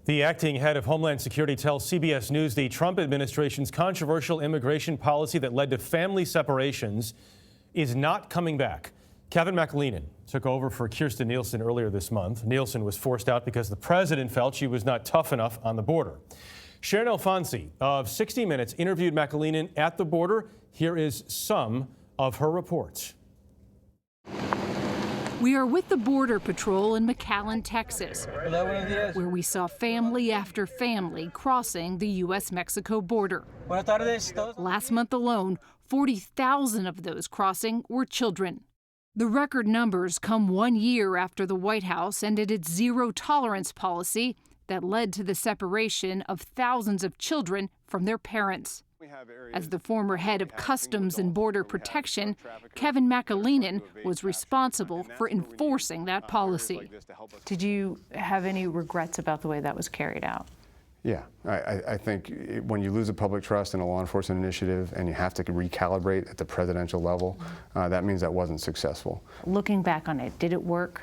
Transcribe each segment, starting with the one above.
The acting head of Homeland Security tells CBS News the Trump administration's controversial immigration policy that led to family separations is not coming back. Kevin McAleenan took over for Kirstjen Nielsen earlier this month. Nielsen was forced out because the president felt she was not tough enough on the border. Sharyn Alfonsi of 60 Minutes interviewed McAleenan at the border. Here is some of her reports. We are with the Border Patrol in McAleenan, Texas, where we saw family after family crossing the U.S.-Mexico border. Last month alone, 40,000 of those crossing were children. The record numbers come 1 year after the White House ended its zero-tolerance policy that led to the separation of thousands of children from their parents. As the former head of Customs and Border Protection, Kevin McAleenan was responsible for enforcing that policy. Did you have any regrets about the way that was carried out? Yeah, I think when you lose a public trust in a law enforcement initiative and you have to recalibrate at the presidential level, that means that wasn't successful. Looking back on it, did it work?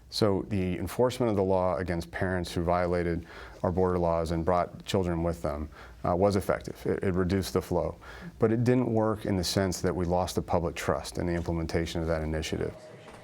So the enforcement of the law against parents who violated our border laws and brought children with them was effective. It reduced the flow. But it didn't work in the sense that we lost the public trust in the implementation of that initiative.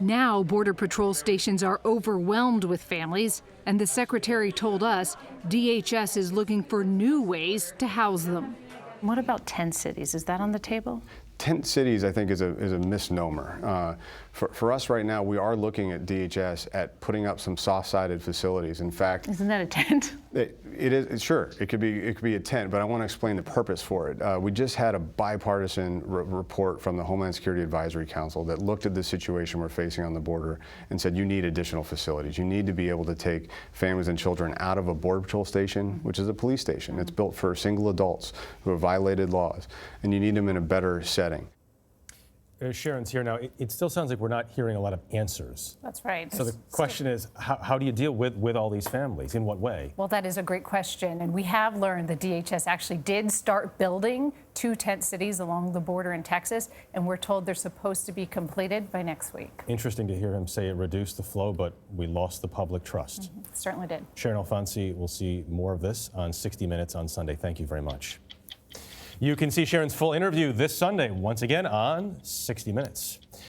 Now, Border Patrol stations are overwhelmed with families, and the secretary told us DHS is looking for new ways to house them. What about tent cities? Is that on the table? Tent cities, I think, is a misnomer. For us right now, we are looking at DHS at putting up some soft-sided facilities. In fact, isn't that a tent? It is, sure. It could be a tent, but I want to explain the purpose for it. We just had a bipartisan report from the Homeland Security Advisory Council that looked at the situation we're facing on the border and said you need additional facilities. You need to be able to take families and children out of a Border Patrol station, which is a police station. It's built for single adults who have violated laws, and you need them in a better setting. Sharyn's here now. It still sounds like we're not hearing a lot of answers. That's right. So the question is, how do you deal with all these families? In what way? Well, that is a great question. And we have learned that DHS actually did start building 2 tent cities along the border in Texas, and we're told they're supposed to be completed by next week. Interesting to hear him say it reduced the flow, but we lost the public trust. Certainly did. Sharyn Alfonsi, we'll see more of this on 60 Minutes on Sunday. Thank you very much. You can see Sharyn's full interview this Sunday, once again on 60 Minutes.